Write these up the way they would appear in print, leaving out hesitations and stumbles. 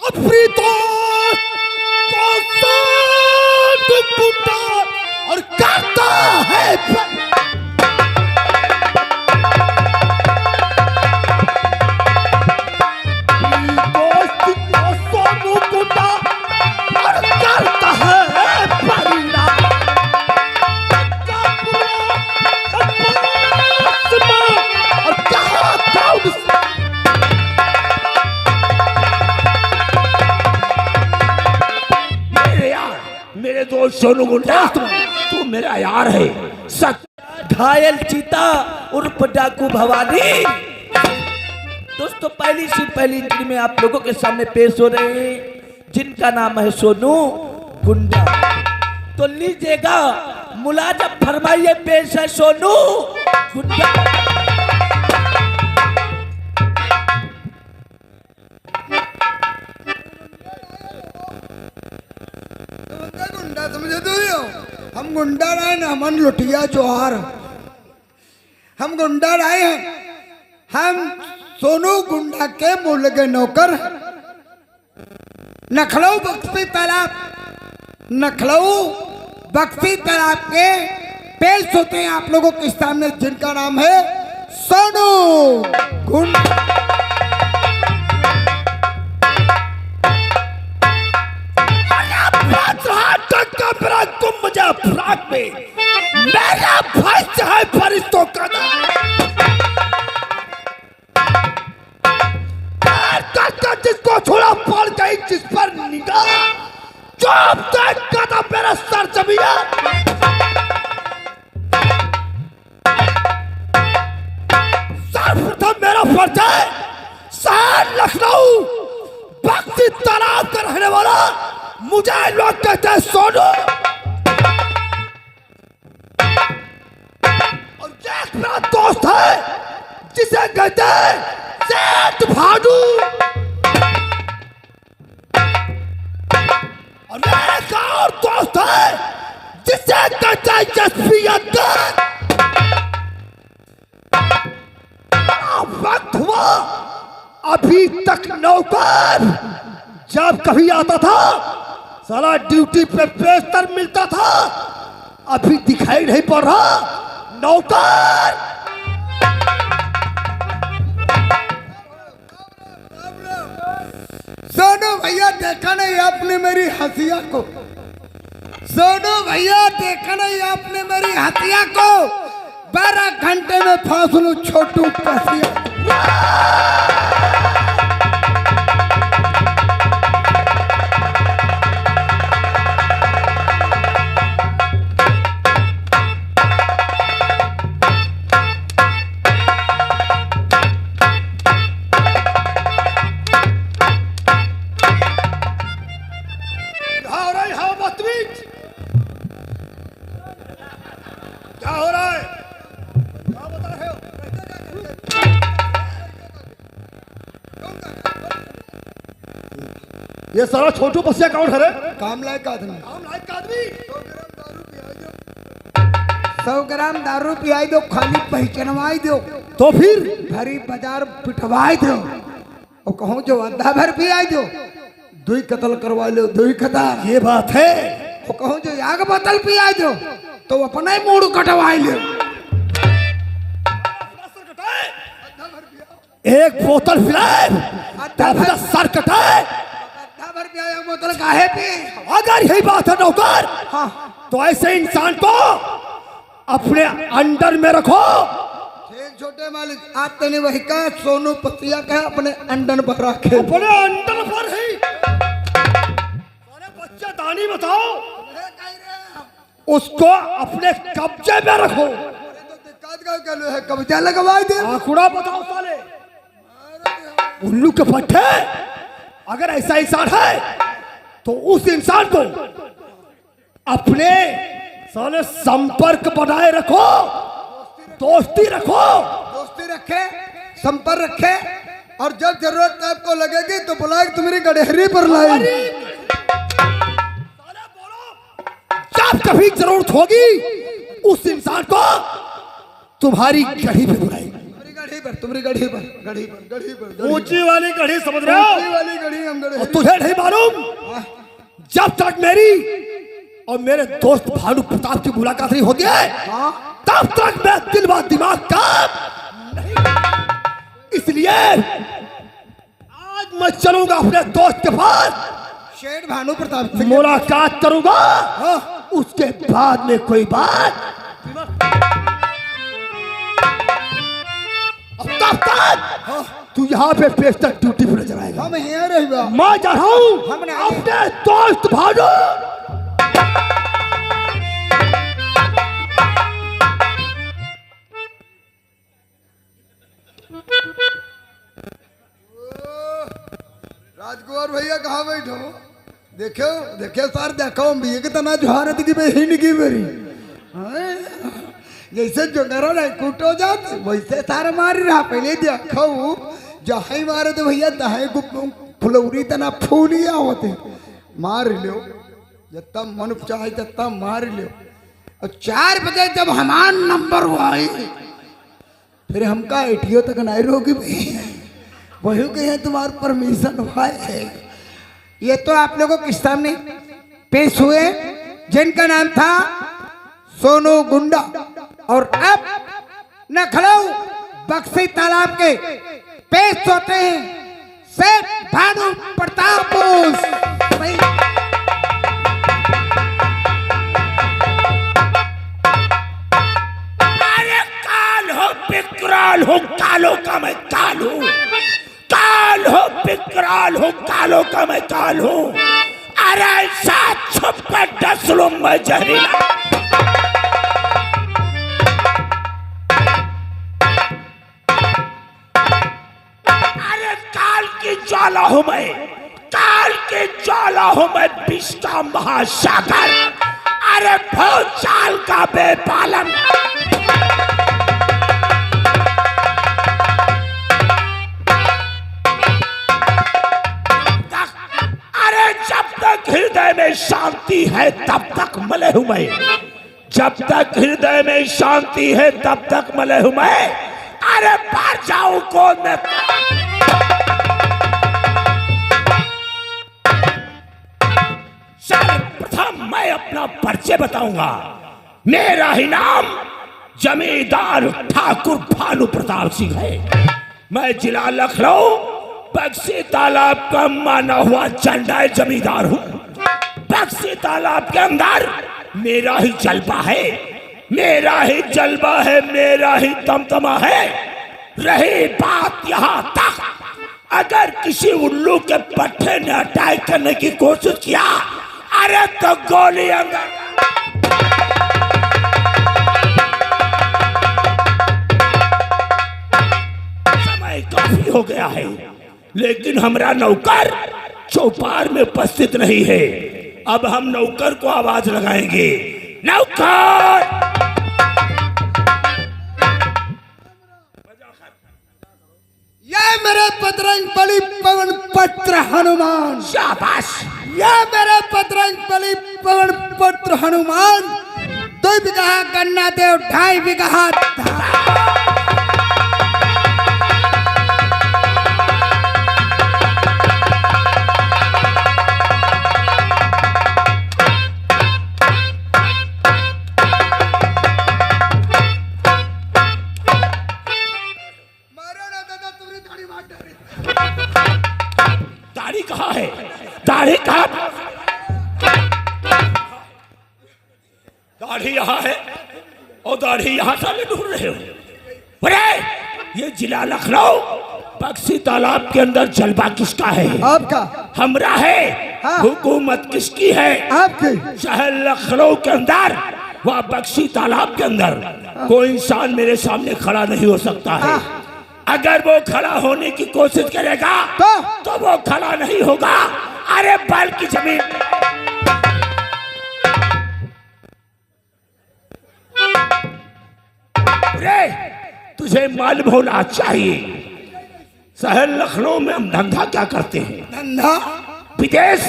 अपनी दोस्त को साथ बुटा और करता है दोस्त को सोनू बुटा और करता है परिणाम और कहा कौन मेरे दोस्त सोनू गुंडा तू मेरा यार है सच घायल चीता उर्फ डाकू भवानी। दोस्तों पहली से पहली इंजरी में आप लोगों के सामने पेश हो रहे हैं जिनका नाम है सोनू गुंडा। तो लीजिएगा मुलाजम फरमाइए, पेश है सोनू गुंडा। गुंडा समझे तो हम गुंडा रहे ना, मन लुटिया चौहार। हम गुंडा रहे हैं, हम सोनू गुंडा के मूल के नौकर। नखलऊ बक्सी तालाब, नखलऊ बक्सी तालाब के पेश होते हैं आप लोगों के सामने जिनका नाम है सोनू गुंडा। मेरा तुम मुझे अपराध में मेरा फर्ज है फरिश्तों का जिसको छोड़ा पड़ गई, जिस पर निगाह जो देखा था मेरा सर जमीन। सर्वप्रथम मेरा फर्ज है शहर लखनऊ बक्सी तालाब का रहने वाला मुझे लोग कहते हैं सोनू, और एक मेरा दोस्त है जिसे कहते हैं सेठ भानू, और मेरा एक और दोस्त है जिसे कहते हैं यशवी अंदर। वक्त हुआ अभी तक नौकर जब कभी आता था साला ड्यूटी पे बेहतर मिलता था, अभी दिखाई नहीं पड़ रहा नौकर। सोनू भैया देखा नहीं आपने मेरी हथिया को, सोनू भैया देखा नहीं आपने मेरी हथिया को। 12 घंटे में फांस लूं छोटू पसिया। क्या हो रहा है? क्या बता रहे हो? ये सारा छोटू बसिया कौन है रे? काम लायक आदमी, काम लायक आदमी। 100 ग्राम दारू पियाई दो, खाली पहचानवाई दो, तो फिर भरी बाजार पिटवाई दो, और कहूँ जो आधा भर पियाई दो, 2 कतल करवा लो, 2 कतल। ये बात है। और कहूँ जो आग बोतल पियाई दो तो अपना ही मूड कटवाई लो। एक बोतल पिलाए तो सर कटाए। आधा भर पियाई, एक बोतल काहे पी? अगर यही बात है नौकर, हाँ तो ऐसे इंसान को अपने अंडर में रखो। ठीक छोटे मालिक, आज तने वही का सोनू पतिया का अपने अंडन पर रखे। अपने अंडर पर ही बच्चा दानी बताओ, उसको अपने कब्जे में रखो। है कब्जा लगवाई दे। आंकड़ा बताओ साले, उल्लू के पट्टे। अगर ऐसा इंसान है तो उस इंसान को अपने साले संपर्क बनाए रखो, दोस्ती रखो, दोस्ती रखे, संपर्क रखे, और जब जरूरत आपको लगेगी तो बुलाए तुम्हारी गड़ेहरी पर लाए। जब कभी जरूरत होगी उस इंसान को तुम्हारी गढ़ी पे बुलाएगी। गढ़ी पर तुम्हारी गढ़ी पर गढ़ी पर गढ़ी पर गढ़ी ऊंची वाली गढ़ी समझ रहे ऊंची हो? वाली गढ़ी हम गढ़ी और तुझे नहीं मालूम, जब तक मेरी और मेरे दोस्त भानु प्रताप की मुलाकात नहीं होती है, तब तक मैं दिल व दिमाग काम नहीं। इसलिए आज मैं चलूंगा अपने दोस्त के पास, शेठ भानु प्रताप से मुलाकात करूंगा, उसके बाद में कोई बात। और तब तक तू यहाँ पे पेशतर ड्यूटी पर नजर आएगा। हम यहाँ रहेगा। मैं जा रहा हूँ हम नहीं। अपने दोस्त भानु। राजकुमार भैया कहाँ बैठो? देखो देखो सर, देखो भी कि तना जोहारत की बहन की मेरी जैसे जोगरा नहीं कुटो जाते वैसे सारा मारी रहा। पहले देखो जहाँ मारे तो भैया तहाँ फुलौरी तना फूलिया होते मार लो, जितना मन चाहे जितना मार लो। और 4 बजे जब हमार नंबर हुआ फिर हमका एटीओ तक नहीं रोकी भैया, वही कहे तुम्हारा परमिशन हुआ है। ये तो आप लोगों के सामने पेश हुए जिनका नाम था सोनू गुंडा, और अब नखलऊ बक्सी तालाब के पेश होते हैं सेठ भानु प्रताप। अरे काल हो विकराल हो कालो का मैं काल हूँ, काल हो विकराल हो कालो का मैं काल हूँ। अरे साथ छुप कर डस लूं मैं जहरीला। अरे काल की ज्वाला हूँ मैं, काल की ज्वाला हूँ मैं, विष का महासागर। अरे भूचाल का बेपालन। अरे जब तक हृदय में शांति है तब तक मले हूं मैं, जब तक हृदय में शांति है तब तक मले हूं मैं। अरे बाहर जाऊं कौन मैं। सर्वप्रथम मैं अपना परिचय बताऊंगा। मेरा ही नाम जमींदार ठाकुर भानु प्रताप सिंह है। मैं जिला लखनऊ बक्सी तालाब का माना हुआ चंडाई जमींदार हूँ। बक्सी तालाब के अंदर मेरा ही जलवा है, मेरा ही जलवा है, मेरा ही तमतमा है। रही बात यहाँ तक, अगर किसी उल्लू के पट्टे ने अटैक करने की कोशिश किया, अरे तो गोली अंदर। समय काफी हो गया है, लेकिन हमारा नौकर चौपार में उपस्थित नहीं है। अब हम नौकर को आवाज लगाएंगे, नौकर। ये मेरे बजरंग बली पवन पत्र हनुमान। शाबाश। ये मेरे बजरंग बली पवन पत्र हनुमान। 2 बीघा गन्ना देव 2.5 बीघा। दाढ़ी कहाँ है? दाढ़ी कहाँ? दाढ़ी यहाँ है और दाढ़ी यहाँ साले ढूंढ रहे हो। अरे ये जिला लखनऊ बक्सी तालाब के अंदर जलवा किसका है? आपका। हमरा है। हाँ। हुकूमत किसकी है? आपकी। शहर लखनऊ के अंदर वह बक्सी तालाब के अंदर कोई इंसान मेरे सामने खड़ा नहीं हो सकता है। अगर वो खड़ा होने की कोशिश करेगा तो वो खड़ा नहीं होगा। अरे बल्कि जमीन। अरे तुझे मालूम होना चाहिए शहर लखनऊ में हम धंधा क्या करते हैं? धंधा विदेश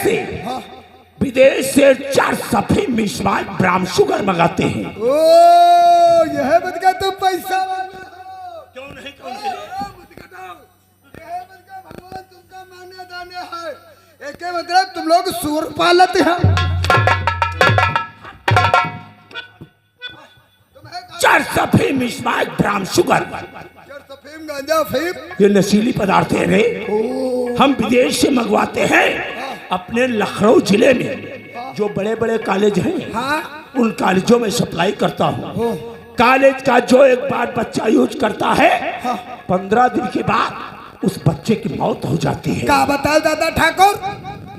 से 4 सफेद मिसवाल ब्राउन शुगर मंगाते हैं। ओ यह बदका तो पैसा वाला। क्यों नहीं भगवान तुमका माने जाने है एक मतलब तुम लोग सूर पालते हैं। चरसफीम स्माइक ब्राम शुगर, फीम गांजा फीम ये नशीली पदार्थ है रे। हम विदेश से मंगवाते हैं। अपने लखनऊ जिले में जो बड़े बड़े कॉलेज हैं, हाँ उन कॉलेजों में सप्लाई करता हूँ। कॉलेज का जो एक बार बच्चा यूज करता है, 15 दिन के बाद उस बच्चे की मौत हो जाती है। का बताओ दादा ठाकुर,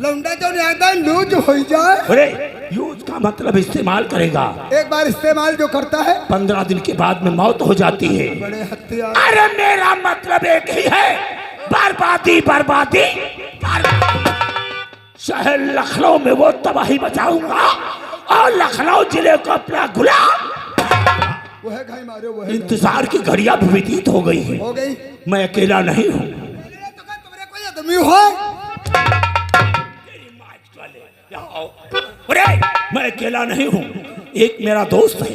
लौंडा जो ज्यादा लूज हो जाए। अरे यूज का मतलब इस्तेमाल करेगा, एक बार इस्तेमाल जो करता है 15 दिन के बाद में मौत हो जाती है। बड़े हथियार। अरे मेरा मतलब एक ही है, बर्बादी बर्बादी बर्बादी। शहर लखनऊ में वो तबाही मचाऊंगा और लखनऊ जिले को अपना गुलाम। वो है घाई मारे, वो है इंतजार की घड़ियां भी व्यतीत हो गई है। हो गई। मैं अकेला नहीं हूँ। तुम्हारे कोई आदमी हो? अरे मैं अकेला नहीं हूँ, एक मेरा दोस्त है,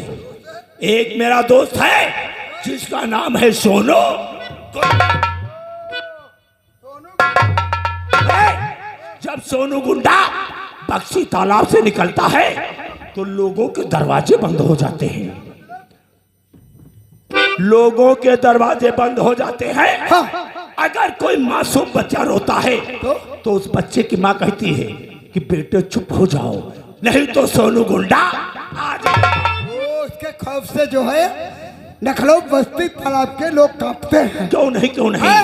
एक मेरा दोस्त है जिसका नाम है सोनू। जब सोनू गुंडा बक्सी तालाब से निकलता है तो लोगों के दरवाजे बंद हो जाते हैं। लोगों के दरवाजे बंद हो जाते हैं। हाँ। अगर कोई मासूम बच्चा रोता है तो उस बच्चे की माँ कहती है कि बेटे चुप हो जाओ, नहीं तो सोनू गुंडा आ जाएगा। वो उसके खौफ से जो है लखनऊ बस्ती तालाब के लोग कांपते हैं। क्यों नहीं, क्यों नहीं? हाँ,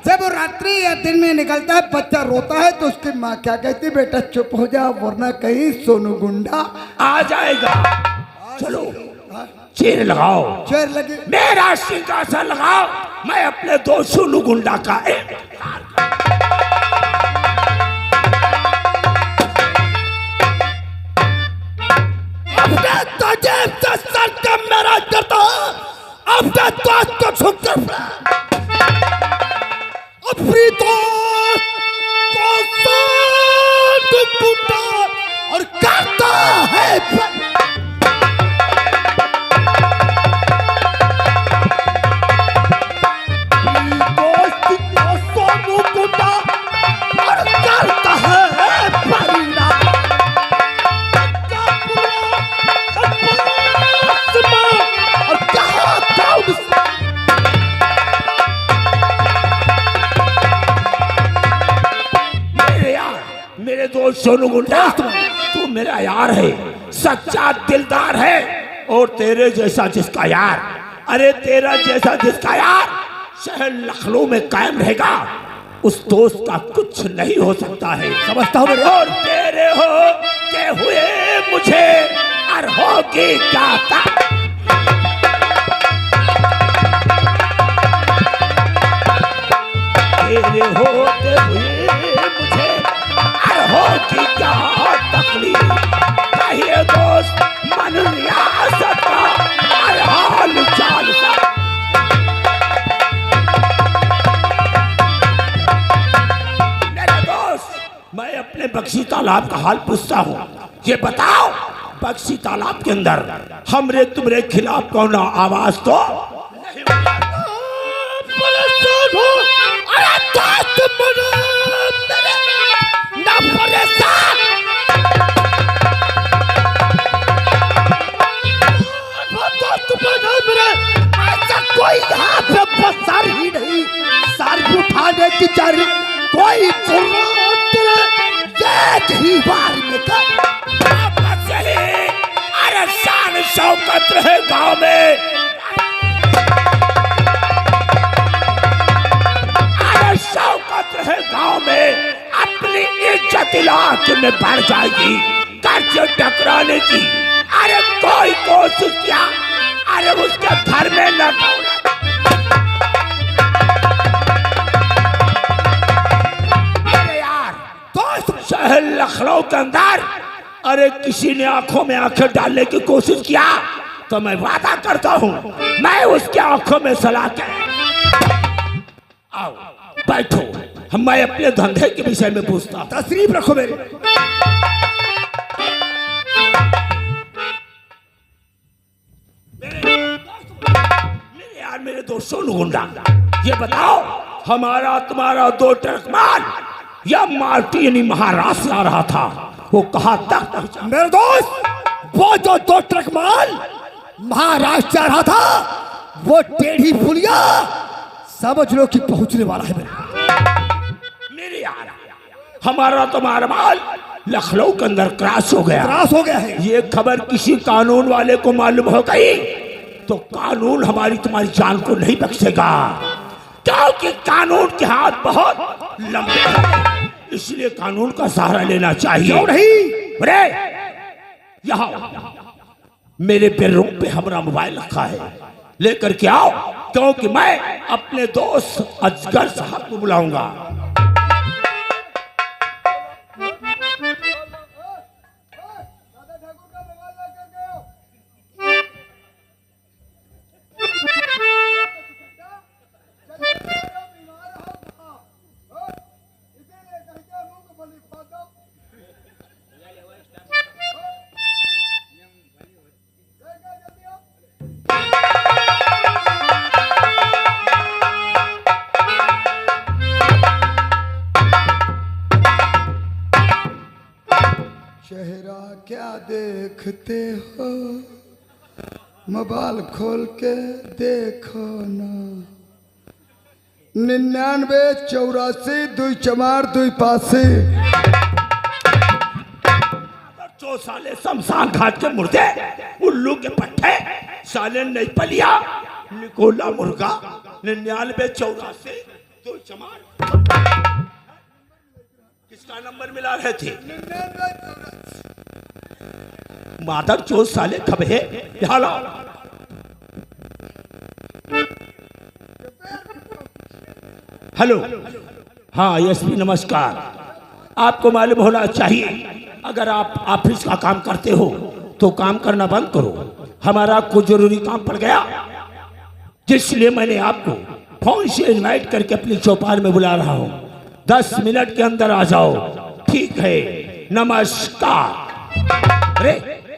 जब वो रात्रि या दिन में निकलता है, बच्चा रोता है तो उसकी माँ क्या कहती, बेटा चुप हो जा वरना कहीं सोनू गुंडा आ जाएगा। चलो चेयर लगाओ, चेयर लगी। मेरा सिंहासन लगाओ, मैं अपने दोस्त सोनू गुंडा का इंतजार मेरा करता अपने दोस्त को छुपकर अपनी दोस्त और करता है मेरे दोस्त सोनू गुंडा, तू मेरा यार है, सच्चा दिलदार है। और तेरे जैसा जिसका यार, अरे तेरा जैसा जिसका यार शहर लखनऊ में कायम रहेगा, उस दोस्त का कुछ नहीं हो सकता है, समझता हूँ। और तेरे हो के हुए मुझे और होगी क्या तेरे होते हुए मुझे और होगी क्या तकलीफ। कहिए दोस्त मन रियासत का और हाल चाल सा। मेरे दोस्त, मैं अपने बक्सी तालाब का हाल पूछता हूँ। ये बताओ, बक्सी तालाब के अंदर हमरे तुमरे खिलाफ कौन आवाज तो नहीं? कोई यहाँ पे बसार ही नहीं, सार उठाने की जारी कोई जरूरत ही बार में कर। अरे शान शौकत रहे गांव में, अरे शौकत रहे गांव में, अपनी इज्जत इलाके में बढ़ जाएगी कर्ज टकराने की। अरे कोई कोशिश किया, अरे उसके घर में न यार दोस्त, शहर लखनऊ के अंदर अरे किसी ने आंखों में आंखें डालने की कोशिश किया तो मैं वादा करता हूं, मैं उसके आंखों में सला के आओ बैठो, मैं अपने धंधे के विषय में पूछता हूं। तशरीफ रखो मेरे यार, मेरे दोस्त सोनू गुंडा, ये बताओ, हमारा तुम्हारा 2 ट्रक माल या मार्टी यानी महाराष्ट्र से आ रहा था, वो कहाँ तक पहुंचा? मेरे दोस्त, वो जो 2 ट्रक माल महाराष्ट्र से आ रहा था, वो टेढ़ी पुलिया समझ लो कि पहुंचने वाला है। मेरे यार, हमारा तुम्हारा माल लखनऊ के अंदर क्रॉस हो गया। क्रॉस हो गया है। ये खबर किसी कानून वाले को मालूम हो गई तो कानून हमारी तुम्हारी जान को नहीं बख्शेगा, क्योंकि कानून के हाथ बहुत लंबे हैं, इसलिए कानून का सहारा लेना चाहिए। क्यों नहीं? अरे यहाँ मेरे बेडरूम पे हमारा मोबाइल रखा है, लेकर के आओ, क्योंकि मैं अपने दोस्त अजगर साहब को बुलाऊंगा। चेहरा क्या देखते हो, मोबाइल खोल के देखो ना। 99 84 2 4 2 85। जो साले शमशान घाट के मुर्दे, उल्लू के पट्टे, साले नहीं पलिया, निकोला मुर्गा, 99 84 2 4। किसका नंबर मिला रहे थे? मादर चोर साले खबे हाला। हेलो, हाँ एसपी नमस्कार। आपको मालूम होना चाहिए, अगर आप ऑफिस का काम करते हो तो काम करना बंद करो। हमारा कुछ जरूरी काम पड़ गया, जिसलिए मैंने आपको फोन से इनवाइट करके अपनी चौपाल में बुला रहा हूँ। 10 मिनट के अंदर आ जाओ, ठीक है? नमस्कार। अरे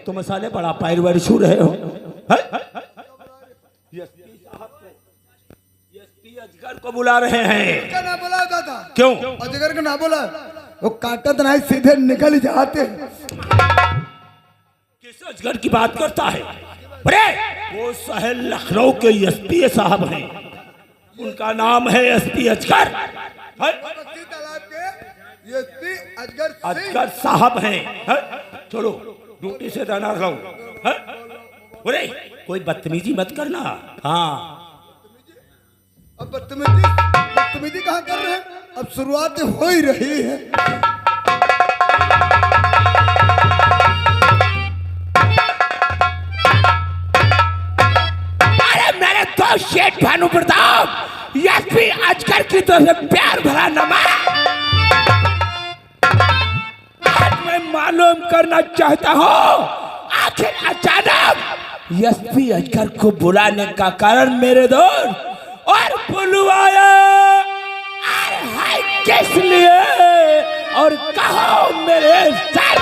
तुम साले बड़ा पैर वैर छू रहे हो। एसपी अजगर को बुला रहे हैं। क्या ना बोला दादा? क्यों? अजगर का ना बोला, वो काटत नहीं, सीधे निकल जाते। किस अजगर की बात करता है? अरे वो शहर लखनऊ के एसपी साहब हैं, उनका नाम है एसपी अजगर। तालाब के एसपी अजगर साहब हैं। चलो ड्यूटी से जाना रहो। अरे कोई बदतमीजी मत करना। हाँ, अब बदतमीजी कहाँ कर रहे हैं? अब शुरुआत हो ही रही है। अरे मेरे दोस्त शेठ भानु प्रताप एसपी अजगर की तरफ से प्यार भरा नमस्कार। मैं मालूम करना चाहता हूँ, आखिर अचानक एसपी अजगर को बुलाने का कारण मेरे दोस्त, और बुलवाया है किस लिए, और कहो मेरे साथ।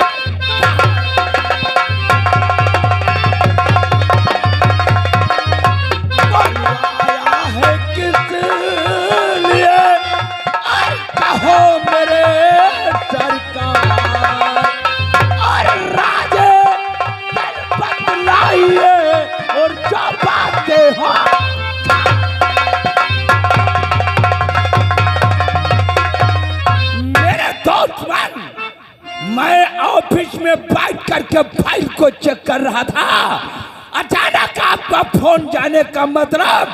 बुलवाया है किस लिए, और कहो मेरे सरकार, और राजे दिल बदलाइए, और जो बातें हो मैं ऑफिस में बैठ करके फाइल को चेक कर रहा था, अचानक आपका फोन जाने का मतलब,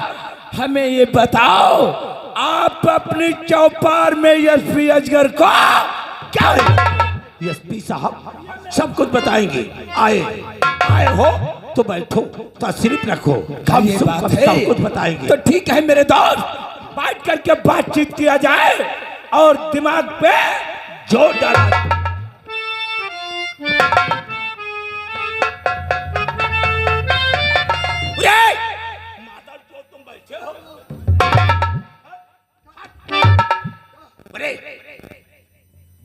हमें ये बताओ, आप अपनी चौपाल में एसपी अजगर को क्या? एसपी साहब सब कुछ बताएंगे। आए हो तो बैठो, तशरीफ रखो, हम सब कुछ बताएंगे। तो ठीक है मेरे दोस्त, बैठ करके बातचीत किया जाए और दिमाग पे जोर डाला। तुम बैठे हो?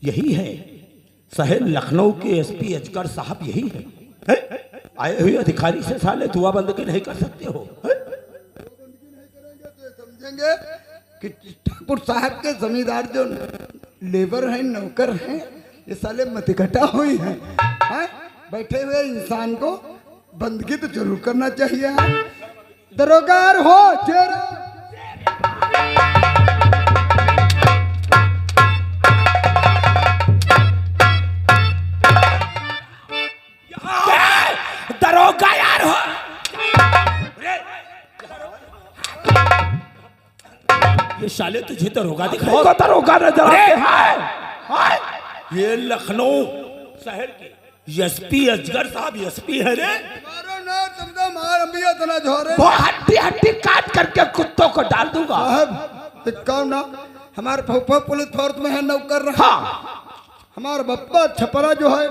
यही है शहर लखनऊ के एसपी अजगर साहब, यही है? आए हुए अधिकारी से साले दुआ बंद के नहीं कर सकते हो? समझेंगे कि ठाकुर साहब के जमींदार जो लेबर हैं, नौकर हैं, ये साले मतिकटा हुई हैं। हैं? बैठे हुए इंसान को बंदगी तो जरूर करना चाहिए। दरोगार हो चेहरा दरोगा यार हो। ये साले तुझे दरोगा दिखाई हमको दरोगा नजर आते हैं। ये लखनऊ शहर के एसपी असगर साहब एसपी है रे। मारो ना तुमको मार अम्बिया तना झोरे वो हड्डी हड्डी काट करके कुत्तों को डाल दूंगा। साहब कौन ना हमारे फौफा पुलिस फोर्स में है, नौकर रहा। हमारा बप्पा छपरा जो है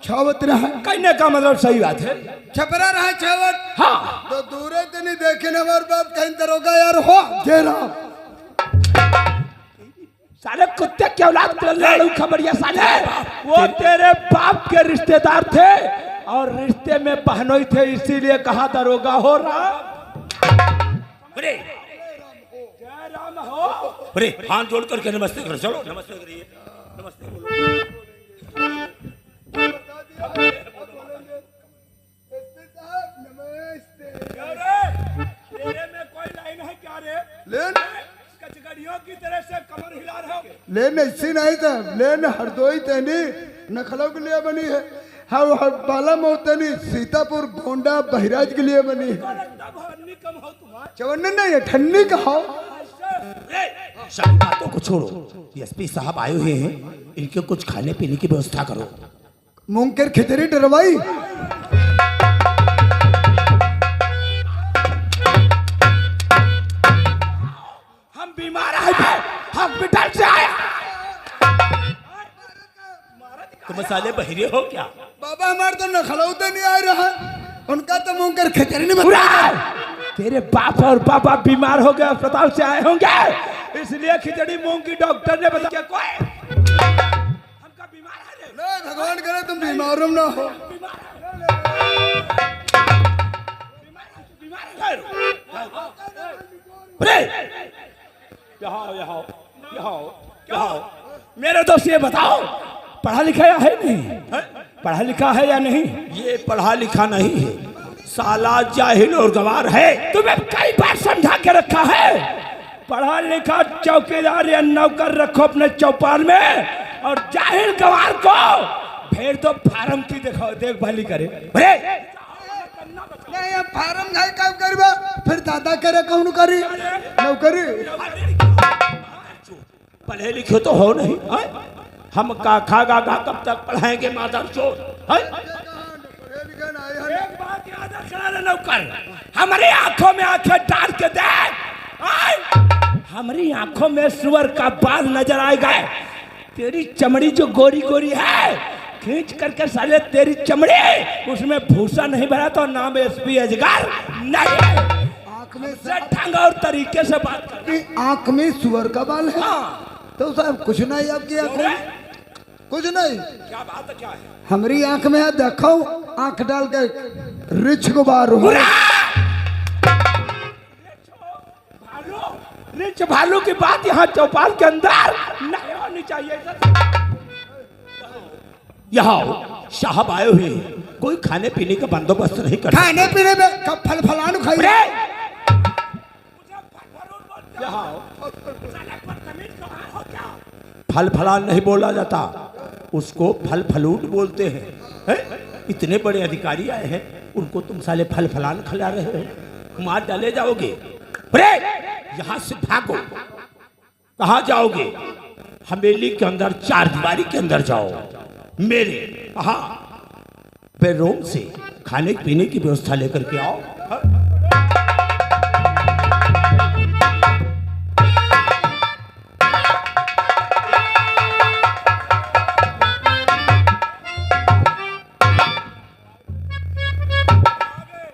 छावत रहा। कहने का मतलब सही बात है। छपरा रहा छावत। हाँ तो दूरे तो नहीं देखे ना हमारे बाप कहीं दरोगा यार हो जेरा। साले कुत्ते के औलाद के लाड़ू खबरिया साले, वो तेरे बाप के रिश्तेदार थे और रिश्ते में बहनोई थे, इसीलिए कहा दरोगा हो रहा। अरे जय राम हो। अरे हाथ जोड़ करके नमस्ते करो, चलो नमस्ते करिए, नमस्ते बोलो। तेरे में कोई लाइन है क्या रे? लेन कचगड़ियों की तरह से कमर हिला रहे हो। लेन ऐसी नहीं था, लेन हरदोई तैनी नखलों के लिए बनी है। हाँ बाला मोतनी सीतापुर गोंडा बहराज के लिए बनी है। चवन्नी नहीं है, ठन्नी का हो। सब बातों को छोड़ो, एसपी साहब आए हुए हैं, इनके कुछ खाने पीने की व्यवस्था करो। मूंग के खिचड़ी डरवाई। हम बीमार है, हॉस्पिटल से आया। तुम साले बहिरे हो क्या? बाबा हमारे तो नखलौते नहीं आ रहा, उनका तो मूंग के खिचड़ी नहीं पूरा बता। तेरे बाप और पापा बीमार हो गए, अस्पताल से आए होंगे, इसलिए खिचड़ी मूंग की डॉक्टर ने बताया। कोई हमका बीमार है। नहीं भगवान करे तुम बीमार ना हो। मेरे दोस्त ये बताओ, पढ़ा लिखा है नहीं? पढ़ा लिखा है या नहीं? ये पढ़ा लिखा नहीं है, साला जाहिल और गवार है। तुम्हें कई बार समझा के रखा है, पढ़ा लिखा चौकीदार या नौकर रखो अपने चौपाल में, और जाहिल गवार को भेड़ दो फार्म की देखभाली करे। नहीं अब फार्म नहीं काम करबा, फिर दादा करे कौन करी नौकरी। पढ़े लिखे तो हो नहीं है? हम काखा गागा कब तक पढ़ाएंगे मादर चोर है? एक बात याद रखना नौकर, हमारी आंखों में आंखें डाल के देख, हमारी आंखों में सुअर का बाल नजर आएगा। तेरी चमड़ी जो गोरी गोरी है, खींच करके साले तेरी चमड़ी, उसमें भूसा नहीं भरा तो नाम एसपी अजगर नहीं। आंख में से ढंग और तरीके से बात कर। आंख में सुअर का बाल है। तो साहब कुछ नहीं आपकी आंख में, कुछ नहीं। क्या बात है, क्या है? हमारी आंख में है, देखो आंख डाल के रिछ को बाहर हो। रिच भालू की बात यहाँ चौपाल के अंदर नहीं होनी चाहिए। यहाँ साहब आए हुए हैं, कोई खाने पीने का बंदोबस्त नहीं कर। खाने पीने में कब फल फलान खाई। फल फलान नहीं बोला जाता, उसको फल फलूट बोलते हैं, है? इतने बड़े अधिकारी आए हैं, उनको तुम साले फल फलान खिला रहे हो, मार डाले जाओगे। यहाँ से भागो। कहाँ जाओगे? हवेली के अंदर चार दीवारी के अंदर जाओ, मेरे हाँ बेडरूम से खाने पीने की व्यवस्था लेकर के आओ।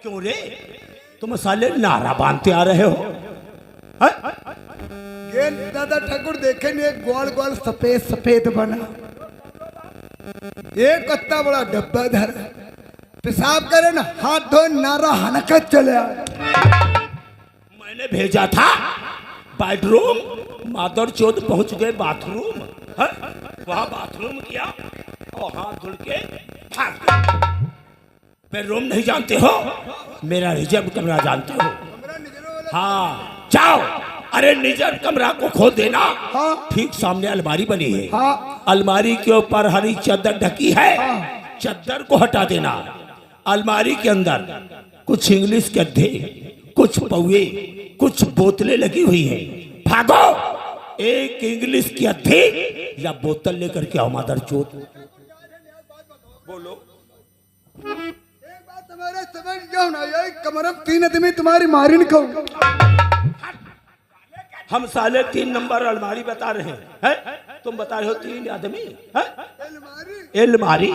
क्यों रे, तुम साले नारा बांधते आ रहे हो? ये दादा ठाकुर देखे नहीं, एक गोल गोल सफेद सफेद बना, एक कत्ता बड़ा डब्बा धर, पेशाब करे ना हाथ धो नारा हनकत चले आए। मैंने भेजा था बेडरूम मादर चौथ पहुंच गए बाथरूम। है? वहां बाथरूम किया और हाथ धुल के भाग गए। फिर रूम नहीं जानते हो, मेरा रिजर्व कमरा जानते हो? हाँ जाओ, अरे निजर कमरा को खोल देना। हाँ। ठीक सामने अलमारी बनी है। हाँ। अलमारी के ऊपर हरी चादर ढकी है। चादर को हटा देना। अलमारी के अंदर कुछ इंग्लिश के अद्धे, कुछ पौए, कुछ बोतलें लगी हुई हैं। भागो, एक इंग्लिश की अद्धे या बोतल लेकर के आओ मादर चोट। बोलो। एक बात तुम्हारे समझ जाओ ना, ये कमरा 3 आदमी तुम्हारी मारी नहीं खाऊंगा। हम साले 3 नंबर अलमारी बता रहे हैं, है? तुम बता रहे हो 3 आदमी है? अलमारी